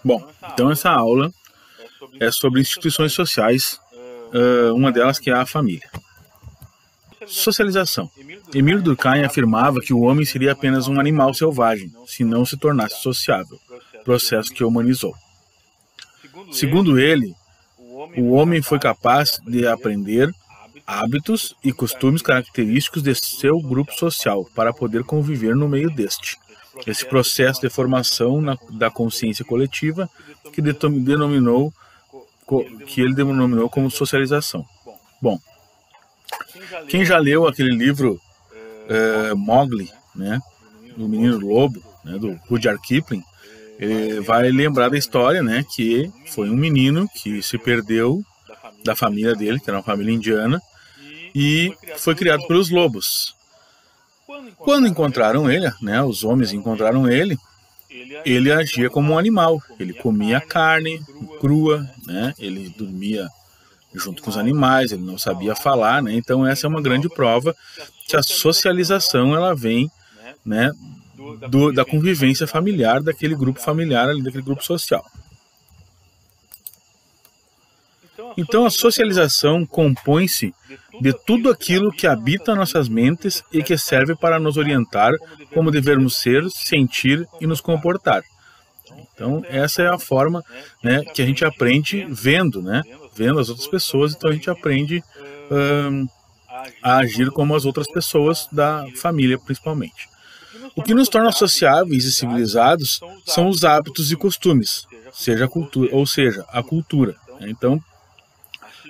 Bom, então essa aula é sobre instituições sociais, uma delas que é a família. Socialização. Emílio Durkheim afirmava que o homem seria apenas um animal selvagem, se não se tornasse sociável, processo que o humanizou. Segundo ele, o homem foi capaz de aprender hábitos e costumes característicos de seu grupo social para poder conviver no meio deste. Esse processo de formação da consciência coletiva que ele denominou como socialização. Bom, quem já leu aquele livro Mowgli, né, do Menino Lobo, né, do Rudyard Kipling, ele vai lembrar da história, né, que foi um menino que se perdeu da família dele, que era uma família indiana, e foi criado pelos lobos. Quando encontraram ele, né, os homens encontraram ele, ele agia como um animal. Ele comia carne crua, né, ele dormia junto com os animais, ele não sabia falar, né, então essa é uma grande prova que a socialização ela vem, né, da convivência familiar, daquele grupo familiar, ali, daquele grupo social. Então a socialização compõe-se de tudo aquilo que habita nossas mentes e que serve para nos orientar como devemos ser, sentir e nos comportar. Então essa é a forma, né, que a gente aprende vendo, né, vendo as outras pessoas, então a gente aprende a agir como as outras pessoas da família principalmente. O que nos torna sociáveis e civilizados são os hábitos e costumes, seja a cultura. Então,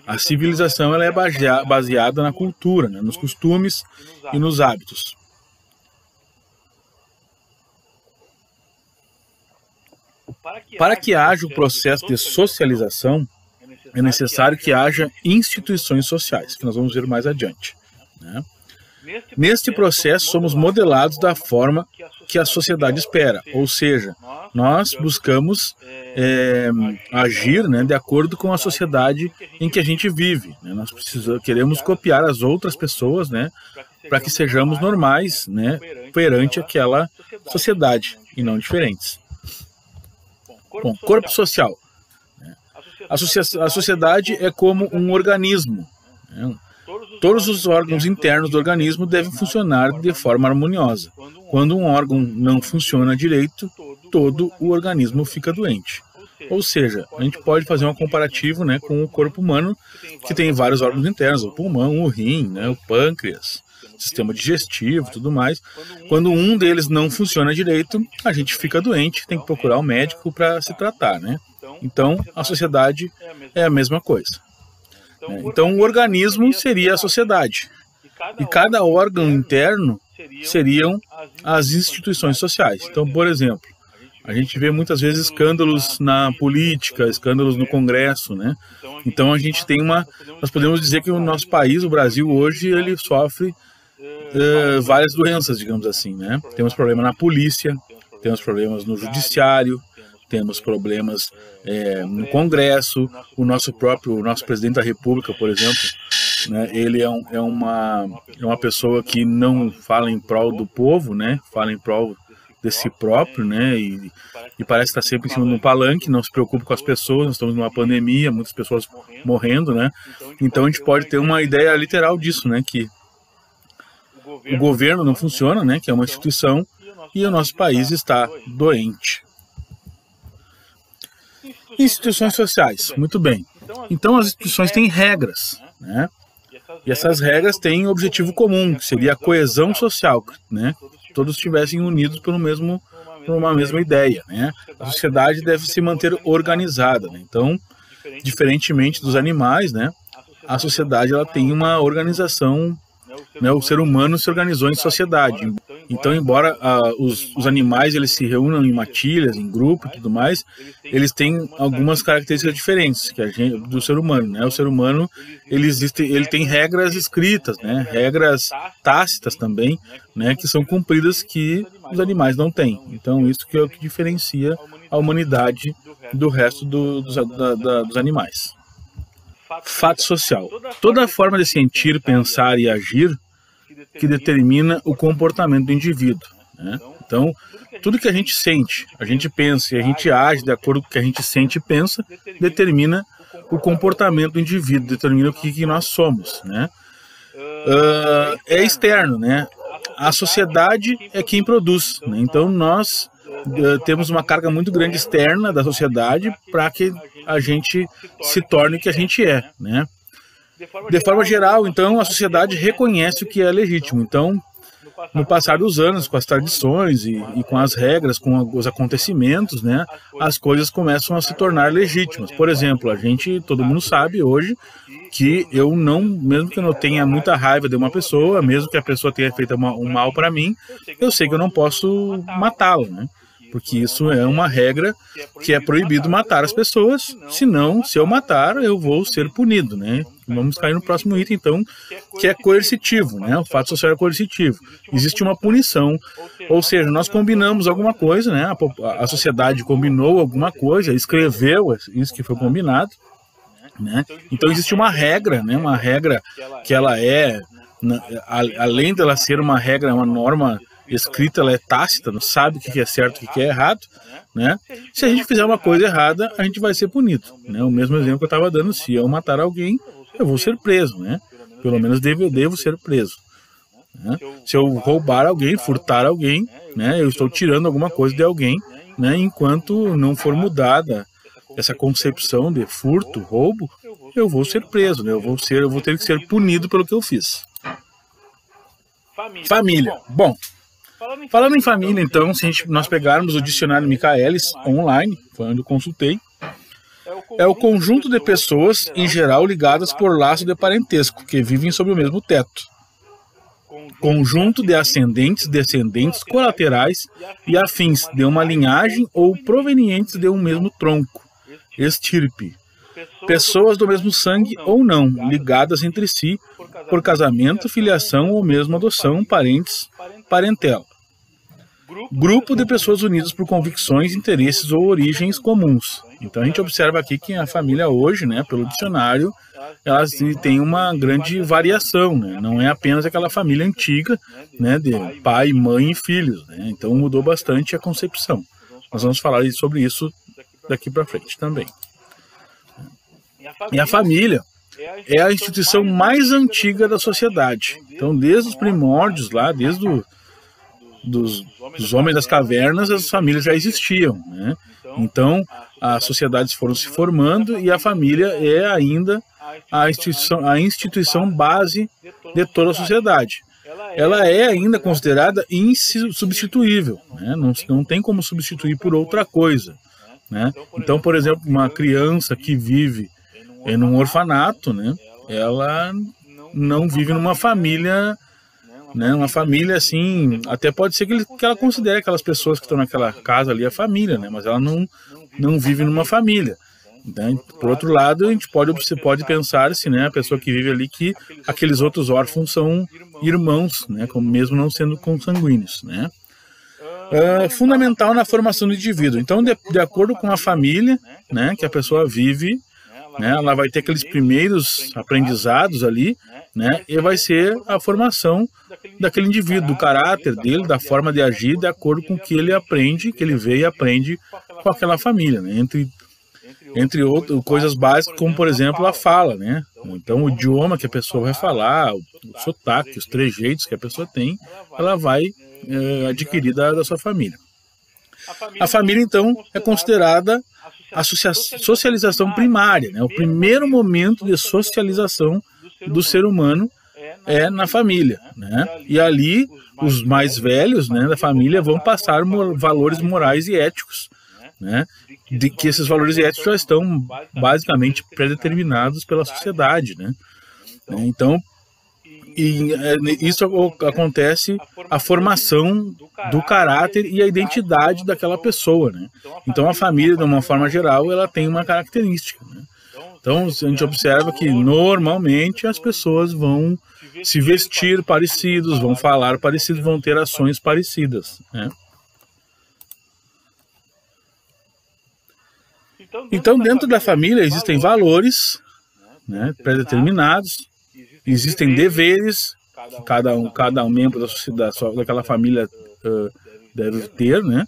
a civilização ela é baseada na cultura, né, nos costumes e nos hábitos. Para que haja o processo de socialização, é necessário que haja instituições sociais, que nós vamos ver mais adiante, né? Neste processo, somos modelados da forma que a sociedade espera, ou seja, nós buscamos agir, né, de acordo com a sociedade em que a gente vive, né? Nós queremos copiar as outras pessoas, né, para que sejamos normais, né, perante aquela sociedade e não diferentes. Bom, corpo social. A sociedade é como um organismo, né? Todos os órgãos internos do organismo devem funcionar de forma harmoniosa. Quando um órgão não funciona direito, todo o organismo fica doente. Ou seja, a gente pode fazer um comparativo, né, com o corpo humano, que tem vários órgãos internos, o pulmão, o rim, né, o pâncreas, sistema digestivo, tudo mais. Quando um deles não funciona direito, a gente fica doente, tem que procurar um médico para se tratar, né? Então, a sociedade é a mesma coisa. Então, o organismo seria a sociedade. E cada órgão interno seriam as instituições sociais. Então, por exemplo, a gente vê muitas vezes escândalos na política, escândalos no Congresso, né? Então, nós podemos dizer que o nosso país, o Brasil, hoje, ele sofre várias doenças, digamos assim, né? Temos problemas na polícia, temos problemas no judiciário, temos problemas no Congresso, o nosso presidente da República, por exemplo, né, ele é uma pessoa que não fala em prol do povo, né, fala em prol de si próprio, né, e parece estar sempre em cima de um palanque, não se preocupa com as pessoas, nós estamos numa pandemia, muitas pessoas morrendo, né, então a gente pode ter uma ideia literal disso, né, que o governo não funciona, né, que é uma instituição, e o nosso país está doente. Instituições sociais, muito bem. Então as instituições têm regras, né? E essas regras têm um objetivo comum, que seria a coesão social, né? Todos estivessem unidos por uma mesma ideia, né? A sociedade deve se manter organizada, né? Então, diferentemente dos animais, né? A sociedade ela tem uma organização, né? O ser humano se organizou em sociedade. Então, embora os animais eles se reúnam em matilhas, em grupo e tudo mais, eles têm algumas características diferentes do ser humano, né? O ser humano ele tem regras escritas, né? Regras tácitas também, né? Que são cumpridas que os animais não têm. Então, isso que é o que diferencia a humanidade do resto dos animais. Fato social. Toda forma de sentir, pensar e agir que determina o comportamento do indivíduo, né? Então, tudo que a gente sente, a gente pensa e a gente age de acordo com o que a gente sente e pensa, determina o comportamento do indivíduo, determina o que nós somos, né? É externo, né? A sociedade é quem produz, né? Então nós temos uma carga muito grande externa da sociedade para que a gente se torne o que a gente é, né? De forma geral, então, a sociedade reconhece o que é legítimo. Então, no passar dos anos, com as tradições e com as regras, com os acontecimentos, né, as coisas começam a se tornar legítimas. Por exemplo, todo mundo sabe hoje que eu não, mesmo que eu não tenha muita raiva de uma pessoa, mesmo que a pessoa tenha feito um mal para mim, eu sei que eu não posso matá-la, né? Porque isso é uma regra que é proibido matar as pessoas, senão, se eu matar, eu vou ser punido, né? Vamos cair no próximo item, então, que é coercitivo, né? O fato social é coercitivo. Existe uma punição, ou seja, nós combinamos alguma coisa, né? A sociedade combinou alguma coisa, escreveu isso que foi combinado, né? Então existe uma regra, né? Uma regra que ela é, além dela ser uma regra, uma norma escrita, ela é tácita, não sabe o que é certo e o que é errado, né? Se a gente fizer uma coisa errada, a gente vai ser punido, né? O mesmo exemplo que eu estava dando, se eu matar alguém, eu vou ser preso, né? Pelo menos devo ser preso, né? Se eu roubar alguém, furtar alguém, né? Eu estou tirando alguma coisa de alguém, né? Enquanto não for mudada essa concepção de furto, roubo, eu vou ser preso, né? Eu vou ter que ser punido pelo que eu fiz. Família. Bom, falando em família, então, se nós pegarmos o dicionário Michaelis online, foi onde eu consultei, é o conjunto de pessoas, em geral, ligadas por laço de parentesco, que vivem sob o mesmo teto. Conjunto de ascendentes, descendentes, colaterais e afins de uma linhagem ou provenientes de um mesmo tronco, estirpe. Pessoas do mesmo sangue ou não, ligadas entre si por casamento, filiação ou mesmo adoção, parentes, parentela. Grupo de pessoas unidas por convicções, interesses ou origens comuns. Então a gente observa aqui que a família hoje, né, pelo dicionário, ela tem uma grande variação, né? Não é apenas aquela família antiga, né, de pai, mãe e filhos, né? Então mudou bastante a concepção. Nós vamos falar sobre isso daqui para frente também. E a família é a instituição mais antiga da sociedade. Então, desde os primórdios lá, desde dos homens das cavernas, as famílias já existiam, né? Então, as sociedades foram se formando e a família é ainda a instituição base de toda a sociedade. Ela é ainda considerada insubstituível, né? Não tem como substituir por outra coisa, né? Então, por exemplo, uma criança que vive em um orfanato, né, ela não vive numa família, né, uma família assim, até pode ser que ela considere aquelas pessoas que estão naquela casa ali a família, né, mas ela não vive numa família. Né? Por outro lado, você pode pensar assim, né, a pessoa que vive ali, que aqueles outros órfãos são irmãos, né, mesmo não sendo consanguíneos, né. Fundamental na formação do indivíduo. Então, de acordo com a família, né, que a pessoa vive, né, ela vai ter aqueles primeiros aprendizados ali, né, e vai ser a formação daquele indivíduo, do caráter dele, da forma de agir, de acordo com o que ele aprende, que ele vê e aprende com aquela família, né, entre outras coisas básicas, como, por exemplo, a fala, né, então o idioma que a pessoa vai falar, o sotaque, os trejeitos que a pessoa tem, ela vai adquirir da sua família. A família, então, é considerada a socialização primária, né? O primeiro momento de socialização do ser humano é na família, né? E ali os mais velhos, né, da família vão passar valores morais e éticos, né? De que esses valores e éticos já estão basicamente predeterminados pela sociedade, né? Então, isso acontece a formação do caráter e a identidade daquela pessoa, né? Então a família, de uma forma geral, ela tem uma característica, né? Então a gente observa que normalmente as pessoas vão se vestir parecidos, vão falar parecidos, vão ter ações parecidas, né? Então dentro da família existem valores, né, predeterminados. Existem deveres que cada um membro daquela família deve ter, né?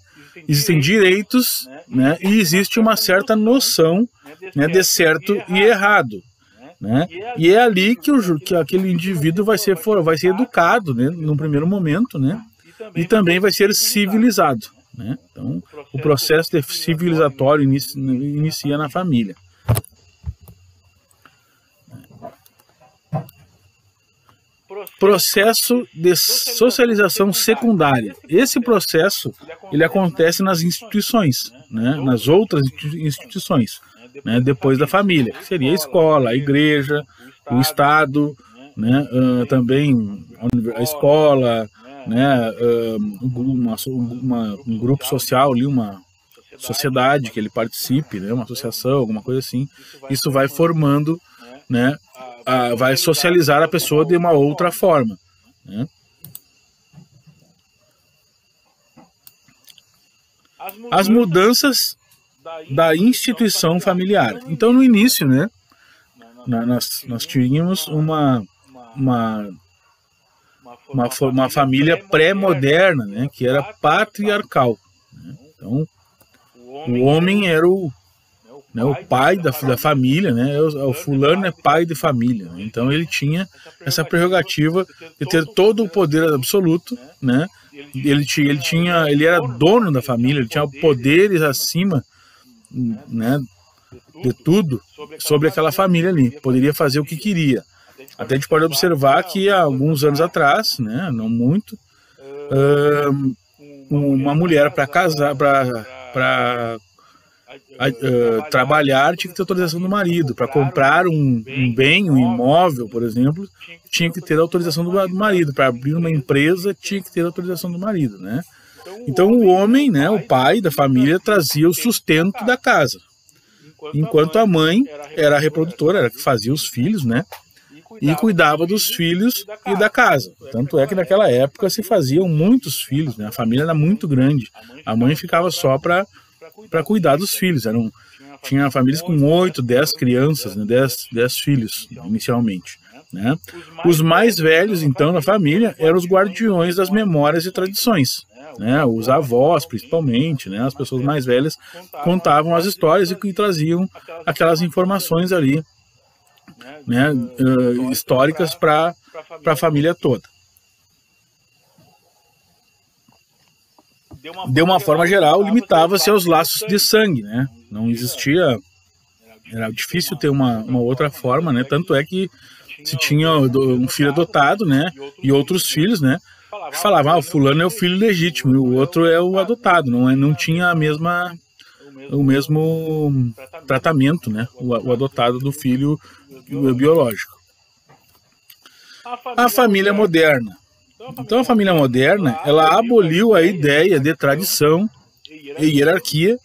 Existem direitos, né? E existe uma certa noção, né, de certo e errado, né? E é ali que aquele indivíduo vai ser educado, né, num primeiro momento, né? E também vai ser civilizado, né? Então, o processo civilizatório inicia na família. Processo de socialização secundária. Esse processo ele acontece nas instituições, né? Nas outras instituições, né? Depois da família, que seria a escola, a igreja, o Estado, né? Também a escola, né? Um grupo social ali, uma sociedade que ele participe, né? Uma associação, alguma coisa assim. Isso vai formando, né? Vai socializar a pessoa de uma outra forma, né? As mudanças da instituição familiar. Então, no início, né, nós tínhamos uma família pré-moderna, né, que era patriarcal, né? Então, o homem era o pai da família, né? O fulano é pai de família, né? Então ele tinha essa prerrogativa de ter todo o poder absoluto, né? Ele era dono da família, ele tinha poderes acima, né, de tudo sobre aquela família ali, poderia fazer o que queria. Até a gente pode observar que há alguns anos atrás, né, não muito, uma mulher para casar, para trabalhar, tinha que ter autorização do marido. Para comprar um bem, um imóvel, por exemplo, tinha que ter autorização do marido. Para abrir uma empresa, tinha que ter autorização do marido, né? Então o homem, né, o pai da família, trazia o sustento da casa, enquanto a mãe era a reprodutora, era a que fazia os filhos, né? E cuidava dos filhos e da casa. Tanto é que naquela época se faziam muitos filhos, né? A família era muito grande. A mãe ficava só para cuidar dos filhos. Tinha famílias com 8, 10 crianças, né? 10 filhos, inicialmente, né? Os mais velhos, então, na família, eram os guardiões das memórias e tradições, né? Os avós, principalmente, né? As pessoas mais velhas contavam as histórias e traziam aquelas informações ali, né? Históricas para a família toda. De uma forma geral, limitava-se aos laços de sangue, né? Não existia, era difícil ter uma outra forma, né? Tanto é que se tinha um filho adotado, né? E outros filhos, né? Falavam, o fulano é o filho legítimo e o outro é o adotado. Não tinha o mesmo tratamento, né? O adotado do filho biológico. A família moderna. Então a família moderna, ela aboliu a ideia de tradição e hierarquia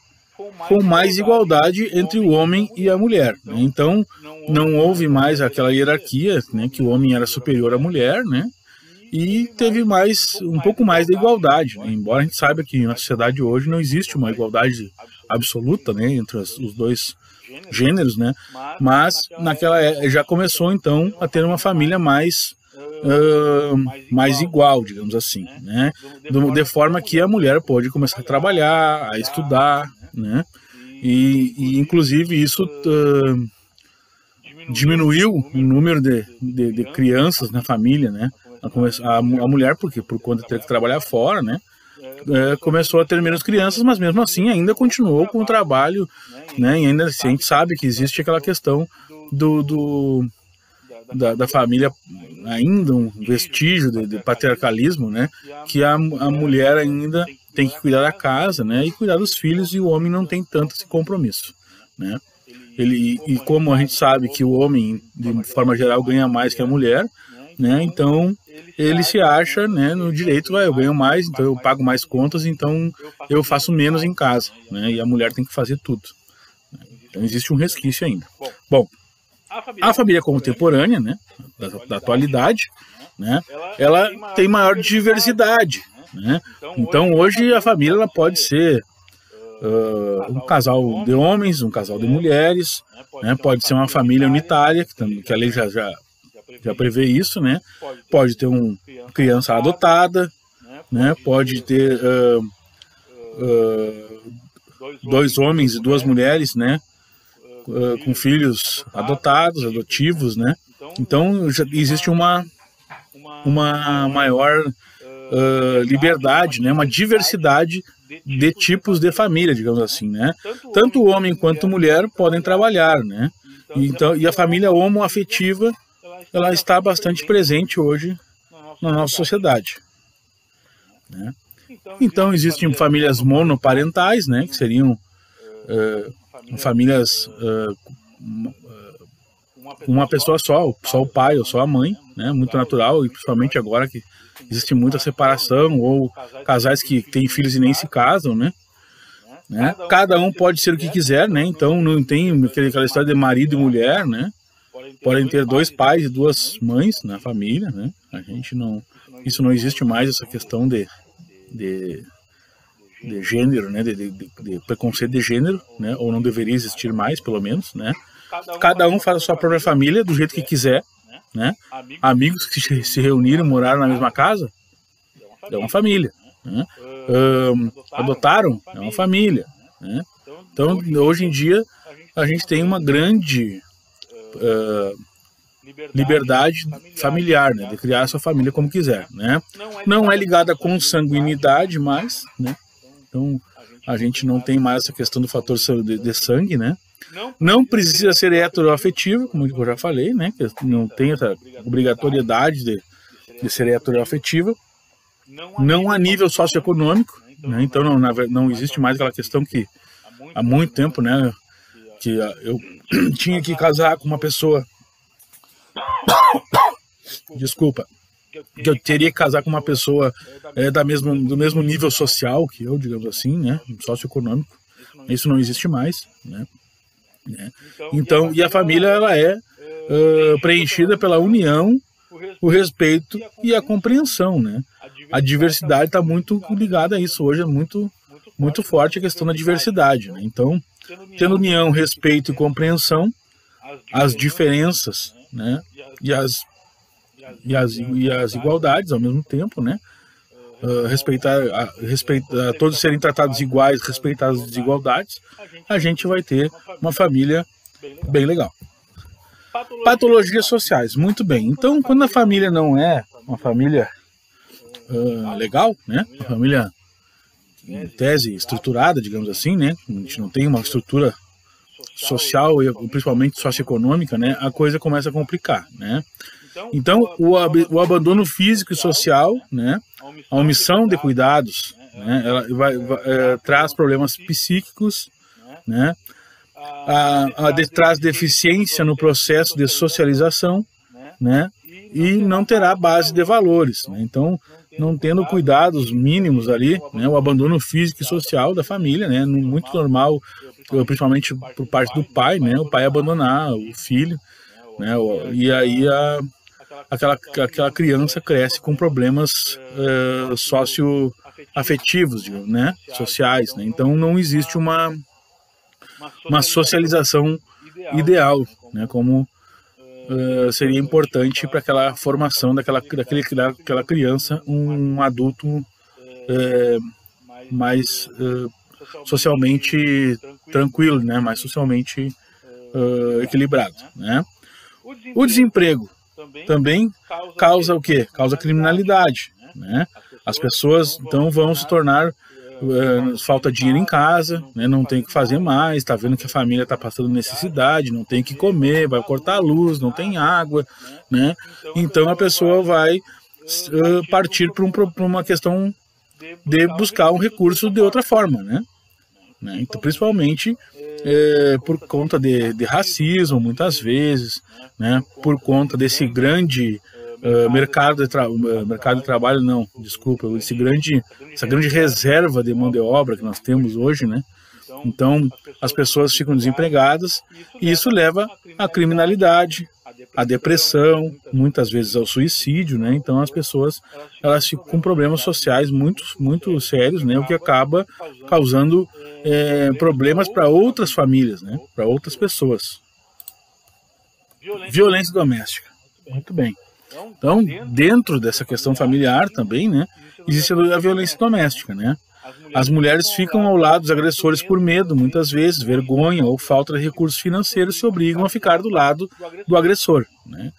com mais igualdade entre o homem e a mulher, né? Então não houve mais aquela hierarquia, né, que o homem era superior à mulher, né? E teve um pouco mais de igualdade, né? Embora a gente saiba que na sociedade hoje não existe uma igualdade absoluta, né, entre os dois gêneros, né? Mas naquela já começou então a ter uma família mais igual, digamos assim, né? De forma que a mulher pode começar a trabalhar, a estudar, né? E inclusive isso diminuiu o número de crianças na família, né? A mulher, porque por conta de ter que trabalhar fora, né? Começou a ter menos crianças, mas mesmo assim ainda continuou com o trabalho, né? E ainda assim, a gente sabe que existe aquela questão da família, ainda um vestígio de patriarcalismo, né? Que a mulher ainda tem que cuidar da casa, né? E cuidar dos filhos, e o homem não tem tanto esse compromisso, né? E como a gente sabe que o homem, de forma geral, ganha mais que a mulher, né? Então ele se acha, né, no direito, eu ganho mais, então eu pago mais contas, então eu faço menos em casa, né? E a mulher tem que fazer tudo. Então existe um resquício ainda. Bom, a família contemporânea, né, da atualidade, né, ela tem maior diversidade, né? Então hoje a família ela pode ser um casal de homens, um casal de mulheres, né? Pode ser uma família unitária, que a lei já prevê isso, né? Pode ter uma criança adotada, né? Pode ter dois homens e duas mulheres, né, com filhos adotados, adotivos, né. Então já existe uma maior liberdade, né, uma diversidade de tipos de família, digamos assim, né. Tanto homem quanto mulher podem trabalhar, né. E a família homoafetiva, ela está bastante presente hoje na nossa sociedade, né? Então existem famílias monoparentais, né, que seriam famílias com uma pessoa só o pai ou só a mãe, né, muito natural, e principalmente agora que existe muita separação, ou casais que têm filhos e nem se casam, né? Cada um pode ser o que quiser, né? Então não tem aquela história de marido e mulher, né? Podem ter dois pais e duas mães na família, né? Isso não existe mais, essa questão de gênero, né? De preconceito de gênero, né? Ou não deveria existir mais, pelo menos, né? Cada um faz a sua própria família do jeito que quiser, né? Amigos que se reuniram, moraram na mesma casa, é uma família, né? Adotaram, é uma família, né? Então, hoje em dia, a gente tem uma grande liberdade familiar, né, de criar a sua família como quiser, né? Não é ligada à consanguinidade mais, né? Então, a gente não tem mais essa questão do fator de sangue, né? Não precisa ser heteroafetivo, como eu já falei, né? Não tem essa obrigatoriedade de ser heteroafetiva. Não a nível socioeconômico, né? Então não existe mais aquela questão que há muito tempo, né, que eu tinha que casar com uma pessoa, desculpa, que eu teria que casar com uma pessoa do mesmo nível social que eu, digamos assim, né, socioeconômico. Isso não existe mais, né? Então, e a família, ela é preenchida pela união, o respeito e a compreensão, né? A diversidade está muito ligada a isso. Hoje é muito forte a questão da diversidade, né? Então, tendo união, respeito e compreensão, as diferenças, né? E as igualdades ao mesmo tempo, né? Respeitar todos serem tratados iguais, respeitar as desigualdades, a gente vai ter uma família bem legal. Patologias sociais, muito bem. Então, quando a família não é uma família legal, né? Uma família em tese estruturada, digamos assim, né? A gente não tem uma estrutura social e principalmente socioeconômica, né? A coisa começa a complicar, né? Então, o abandono físico e social, né? A omissão de cuidados, né? Ela traz problemas psíquicos, né? Traz deficiência no processo de socialização, né? E não terá base de valores, né? Então, não tendo cuidados mínimos ali, né? O abandono físico e social da família, né? Muito normal, principalmente por parte do pai, né? O pai abandonar o filho, né? E aí aquela criança cresce com problemas socioafetivos, né? Sociais, né? Então não existe uma socialização ideal, né? Como seria importante para aquela formação daquela criança, um adulto mais socialmente tranquilo, né? Mais socialmente equilibrado, né? O desemprego também causa o quê? Causa criminalidade, né? As pessoas então vão se tornar falta dinheiro em casa, né? Não tem o que fazer mais, está vendo que a família está passando necessidade, não tem o que comer, vai cortar a luz, não tem água, né? Então a pessoa vai partir para uma questão de buscar um recurso de outra forma, né? Então, principalmente por conta de racismo, muitas vezes, né? Por conta desse grande mercado de trabalho, não, desculpa, essa grande reserva de mão de obra que nós temos hoje, né? Então, as pessoas ficam desempregadas e isso leva à criminalidade, à depressão, muitas vezes ao suicídio, né? Então, as pessoas, elas ficam com problemas sociais muito sérios, né? O que acaba causando problemas para outras famílias, né? Para outras pessoas. Violência doméstica. Muito bem. Então, dentro dessa questão familiar também, né, existe a violência doméstica, né? As mulheres ficam ao lado dos agressores por medo, muitas vezes, vergonha ou falta de recursos financeiros se obrigam a ficar do lado do agressor, né?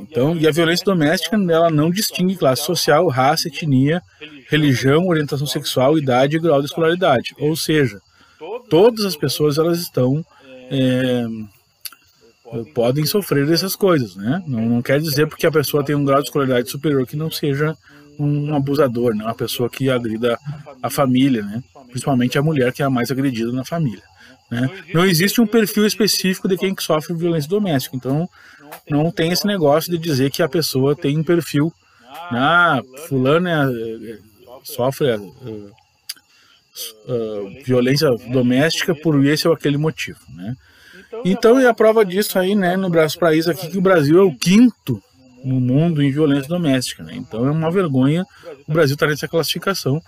Então, e a violência doméstica, ela não distingue classe social, raça, etnia, religião, orientação sexual, idade e grau de escolaridade. Ou seja, todas as pessoas elas estão podem sofrer dessas coisas, né? Não quer dizer porque a pessoa tem um grau de escolaridade superior que não seja um abusador, né? Uma pessoa que agrida a família, né? Principalmente a mulher, que é a mais agredida na família, né? Não existe um perfil específico de quem sofre violência doméstica, então não tem esse negócio de dizer que a pessoa tem um perfil, fulano sofre violência doméstica por esse ou aquele motivo, né? Então, e a prova disso aí, né, no país aqui, que o Brasil é o 5º no mundo em violência doméstica, né? Então é uma vergonha o Brasil estar nessa classificação,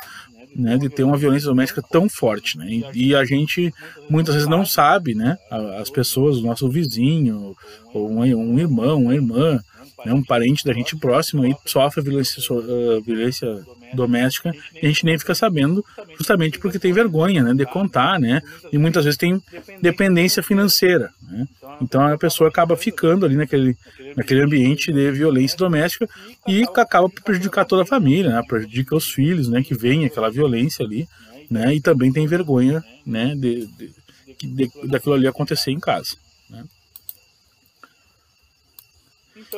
né, de ter uma violência doméstica tão forte, né? E a gente muitas vezes não sabe, né? As pessoas, o nosso vizinho, ou um irmão, uma irmã, né, um parente da gente próximo aí sofre violência doméstica e a gente nem fica sabendo, justamente porque tem vergonha, né, de contar, né? E muitas vezes tem dependência financeira, né? Então a pessoa acaba ficando ali naquele ambiente de violência doméstica e acaba por prejudicar toda a família, né? Prejudica os filhos, né, que veem aquela violência ali, né? E também tem vergonha, né, daquilo ali acontecer em casa, né?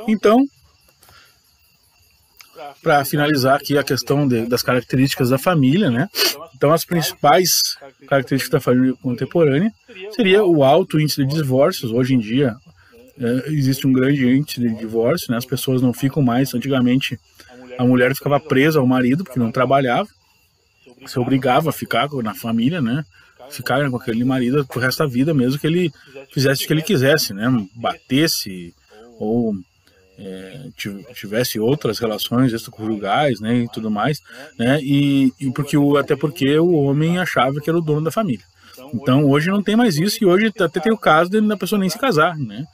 Então, para finalizar aqui a questão das características da família, né? Então, as principais características da família contemporânea seria o alto índice de divórcios. Hoje em dia existe um grande índice de divórcio, né? As pessoas não ficam mais. Antigamente, a mulher ficava presa ao marido porque não trabalhava, se obrigava a ficar na família, né? Ficar com aquele marido pro resto da vida, mesmo que ele fizesse o que ele quisesse, né? Batesse ou tivesse outras relações extraconjugais, né, e tudo mais, né, e até porque o homem achava que era o dono da família. Então hoje não tem mais isso, e hoje até tem o caso da pessoa nem se casar, né?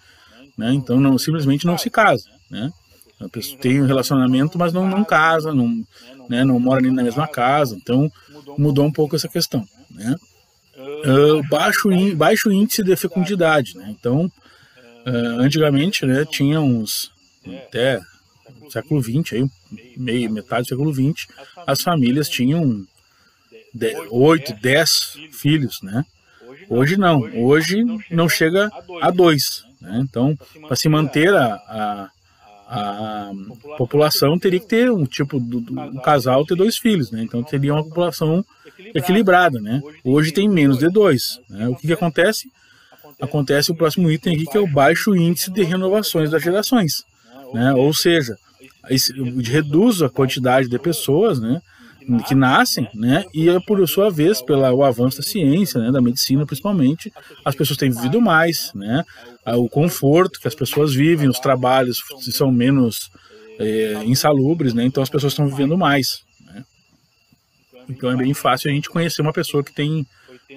Então simplesmente não se casa, né? A pessoa tem um relacionamento, mas não casa, não mora nem na mesma casa. Então mudou um pouco essa questão, né? Baixo índice de fecundidade, né? Então antigamente, né, tinha até século XX, aí, metade do século XX, as famílias tinham 8, 10 filhos, né? Hoje não, hoje não chega a 2, né? Então, para se manter a população, teria que ter um tipo um casal ter 2 filhos, né? Então teria uma população equilibrada, né? Hoje tem menos de 2, né? O que acontece? Acontece o próximo item aqui, que é o baixo índice de renovações das gerações, né? Ou seja, reduz a quantidade de pessoas, né, que nascem, né, e por sua vez, pelo avanço da ciência, né, da medicina principalmente, as pessoas têm vivido mais, né, o conforto que as pessoas vivem, os trabalhos são menos insalubres, né, então as pessoas estão vivendo mais, né? Então é bem fácil a gente conhecer uma pessoa que tem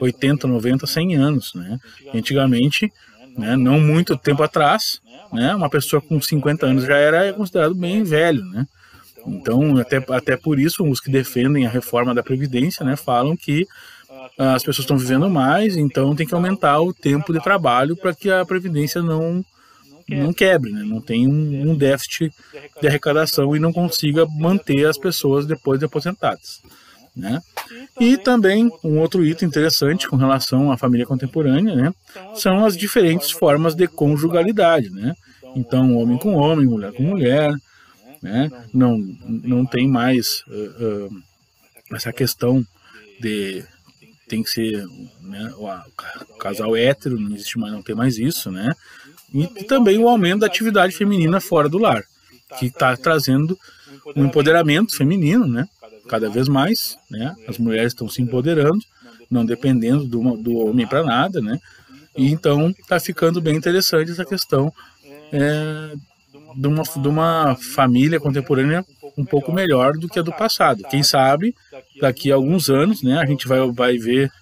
80, 90, 100 anos, né? Antigamente, né, não muito tempo atrás, né, uma pessoa com 50 anos já era considerado bem velho, né? Então, até por isso, os que defendem a reforma da Previdência, né, falam que as pessoas estão vivendo mais, então tem que aumentar o tempo de trabalho para que a Previdência não quebre, né, não tenha um déficit de arrecadação e não consiga manter as pessoas depois de aposentadas, né? E também um outro item interessante com relação à família contemporânea, né, são as diferentes formas de conjugalidade, né? Então, homem com homem, mulher com mulher, né? Não tem mais essa questão de tem que ser, né, o casal hétero, não existe mais, não tem mais isso, né? E também o aumento da atividade feminina fora do lar, que está trazendo um empoderamento feminino, né? Cada vez mais, né? As mulheres estão se empoderando, não dependendo do homem para nada, né? E então está ficando bem interessante essa questão de uma família contemporânea um pouco melhor do que a do passado. Quem sabe daqui a alguns anos, né, a gente vai ver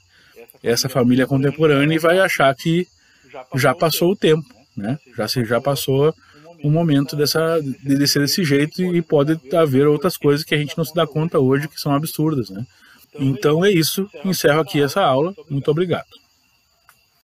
essa família contemporânea e vai achar que já passou o tempo, né? Já passou o momento de ser desse jeito, e pode haver outras coisas que a gente não se dá conta hoje que são absurdas, né? Então é isso, encerro aqui essa aula. Muito obrigado.